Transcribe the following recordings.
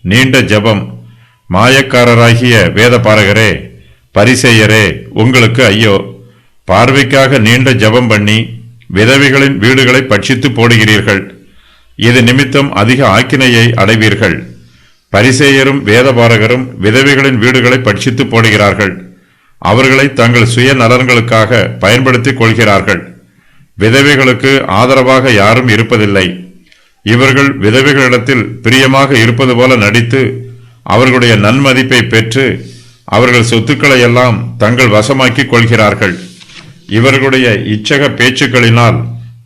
நீண்ட ஜெபம். மாயக்காரராகிய வேதபாரகரே, பரிசேயரே, உங்களுக்கு ஐயோ! பார்வைக்காக நீண்ட ஜெபம் பண்ணி விதவைகளின் வீடுகளை பட்சித்து போடுகிறீர்கள். இது நிமித்தம் அதிக ஆக்கினையை அடைவீர்கள். பரிசேயரும் வேதபாரகரும் விதவைகளின் வீடுகளை பட்சித்து போடுகிறார்கள். அவர்களை தங்கள் சுய நலன்களுக்காக பயன்படுத்திக் கொள்கிறார்கள். விதவைகளுக்கு ஆதரவாக யாரும் இருப்பதில்லை. இவர்கள் விதவைகளிடத்தில் பிரியமாக இருப்பது போல நடித்து அவர்களுடைய நன்மதிப்பை பெற்று அவர்கள் சொத்துக்களை எல்லாம் தங்கள் வசமாக்கிக் கொள்கிறார்கள். இவர்களுடைய இச்சக பேச்சுக்களினால்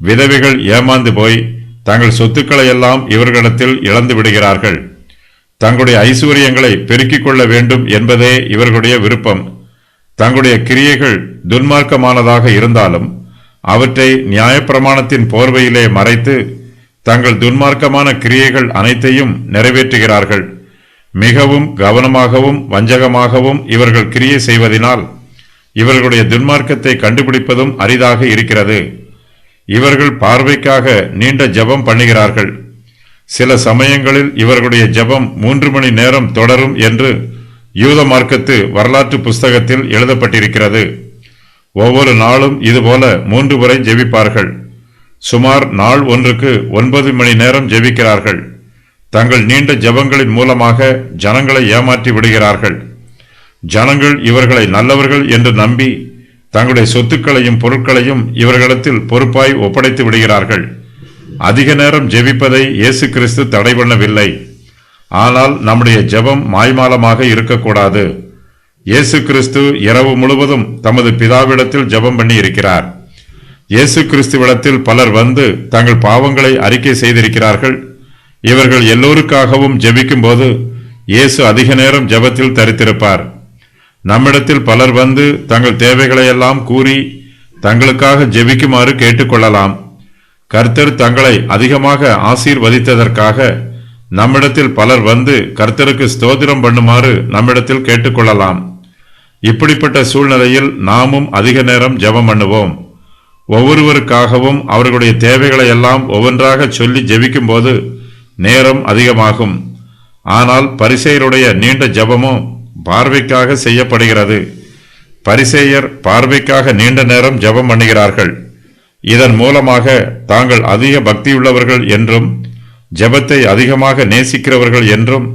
விதவைகள் ஏமாந்து போய் தங்கள் சொத்துக்களை எல்லாம் இவர்களிடத்தில் இழந்து விடுகிறார்கள். தங்களுடைய ஐஸ்வர்யங்களை பெருக்கிக் கொள்ள வேண்டும் என்பதே இவர்களுடைய விருப்பம். தங்களுடைய கிரியைகள் துன்மார்க்கமானதாக இருந்தாலும் அவற்றை நியாயப்பிரமாணத்தின் போர்வையிலே மறைத்து தங்கள் துன்மார்க்கமான கிரியைகள் அனைத்தையும் நிறைவேற்றுகிறார்கள். மிகவும் கவனமாகவும் வஞ்சகமாகவும் இவர்கள் கிரியை செய்வதனால் இவர்களுடைய துன்மார்க்கத்தை கண்டுபிடிப்பதும் அரிதாக இருக்கிறது. இவர்கள் பார்வைக்காக நீண்ட ஜெபம் பண்ணுகிறார்கள். சில சமயங்களில் இவர்களுடைய ஜெபம் 3 மணி நேரம் தொடரும் என்று யூத மார்க்கத்து வரலாற்று புஸ்தகத்தில் எழுதப்பட்டிருக்கிறது. ஒவ்வொரு நாளும் இதுபோல 3 முறை ஜெபிப்பார்கள். சுமார் நாள் ஒன்றுக்கு 9 மணி நேரம் ஜெபிக்கிறார்கள். தங்கள் நீண்ட ஜெபங்களின் மூலமாக ஜனங்களை ஏமாற்றி விடுகிறார்கள். ஜனங்கள் இவர்களை நல்லவர்கள் என்று நம்பி தங்களுடைய சொத்துக்களையும் பொருட்களையும் இவர்களிடத்தில் பொறுப்பாய் ஒப்படைத்து விடுகிறார்கள். அதிக நேரம் ஜெபிப்பதை இயேசு கிறிஸ்து தடை பண்ணவில்லை. ஆனால் நம்முடைய ஜெபம் மாய்மாலமாக இருக்கக்கூடாது. இயேசு கிறிஸ்து இரவு முழுவதும் தமது பிதாவிடத்தில் ஜெபம் பண்ணி இருக்கிறார். இயேசு கிறிஸ்துவிடத்தில் பலர் வந்து தங்கள் பாவங்களை அறிக்கை செய்திருக்கிறார்கள். இவர்கள் எல்லோருக்காகவும் ஜெபிக்கும் போது இயேசு அதிக நேரம் ஜெபத்தில் தரித்திருப்பார். நம்மிடத்தில் பலர் வந்து தங்கள் தேவைகளையெல்லாம் கூறி தங்களுக்காக ஜெபிக்குமாறு கேட்டுக்கொள்ளலாம். கர்த்தர் தங்களை அதிகமாக ஆசீர்வதித்ததற்காக நம்மிடத்தில் பலர் வந்து கர்த்தருக்கு ஸ்தோத்திரம் பண்ணுமாறு நம்மிடத்தில் கேட்டுக்கொள்ளலாம். இப்படிப்பட்ட சூழ்நிலையில் நாமும் அதிக நேரம் ஜெபம் பண்ணுவோம். ஒவ்வொருவருக்காகவும் அவர்களுடைய தேவைகளை எல்லாம் ஒவ்வொன்றாக சொல்லி ஜெபிக்கும் போது நேரம் அதிகமாகும். ஆனால் பரிசேயருடைய நீண்ட ஜெபமோ பார்வைக்காக செய்யப்படுகிறது. பரிசேயர் பார்வைக்காக நீண்ட நேரம் ஜெபம் பண்ணுகிறார்கள். இதன் மூலமாக தாங்கள் அதிக பக்தியுள்ளவர்கள் என்றும் ஜெபத்தை அதிகமாக நேசிக்கிறவர்கள் என்றும்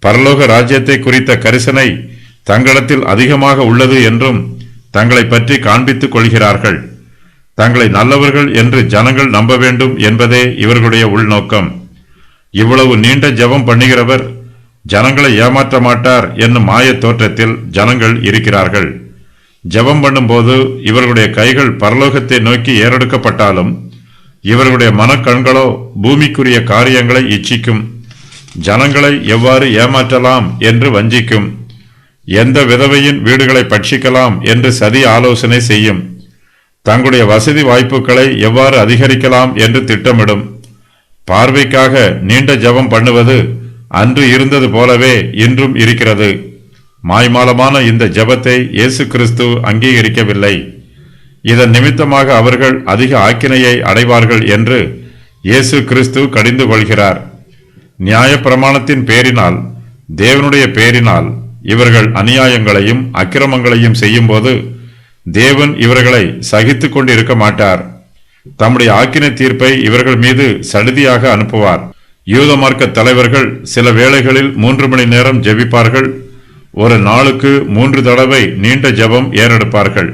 பரலோக ராஜ்யத்தை குறித்த கரிசனை தங்களிடத்தில் அதிகமாக உள்ளது என்றும் தங்களை பற்றி காண்பித்துக் கொள்கிறார்கள். தங்களை நல்லவர்கள் என்று ஜனங்கள் நம்ப வேண்டும் என்பதே இவர்களுடைய உள்நோக்கம். இவ்வளவு நீண்ட ஜெபம் பண்ணுகிறவர் ஜனங்களை ஏமாற்ற மாட்டார் என்னும் மாய தோற்றத்தில் ஜனங்கள் இருக்கிறார்கள். ஜெபம் பண்ணும்போது இவர்களுடைய கைகள் பரலோகத்தை நோக்கி ஏறெடுக்கப்பட்டாலும் இவர்களுடைய மனக்கண்களோ பூமிக்குரிய காரியங்களை இச்சிக்கும். ஜனங்களை எவ்வாறு ஏமாற்றலாம் என்று வஞ்சிக்கும். எந்த விதவையின் வீடுகளை பட்சிக்கலாம் என்று சதி ஆலோசனை செய்யும். தங்களுடைய வசதி வாய்ப்புகளை எவ்வாறு அதிகரிக்கலாம் என்று திட்டமிடும். பார்வைக்காக நீண்ட ஜெபம் பண்ணுவது அன்று இருந்தது போலவே இன்றும் இருக்கிறது. மாய்மாலமான இந்த ஜெபத்தை இயேசு கிறிஸ்து அங்கீகரிக்கவில்லை. இதன் நிமித்தமாக அவர்கள் அதிக ஆக்கினையை அடைவார்கள் என்று இயேசு கிறிஸ்து கடிந்து கொள்கிறார். நியாயப்பிரமாணத்தின் பேரினால், தேவனுடைய பேரினால் இவர்கள் அநியாயங்களையும் அக்கிரமங்களையும் செய்யும்போது தேவன் இவர்களை சகித்து கொண்டு இருக்க மாட்டார். தம்முடைய ஆக்கினை தீர்ப்பை இவர்கள் மீது சடுதியாக அனுப்புவார். யூத மார்க்க தலைவர்கள் சில வேளைகளில் 3 மணி நேரம் ஜெபிப்பார்கள். ஒரு நாளுக்கு 3 தடவை நீண்ட ஜெபம் ஏறெடுப்பார்கள்.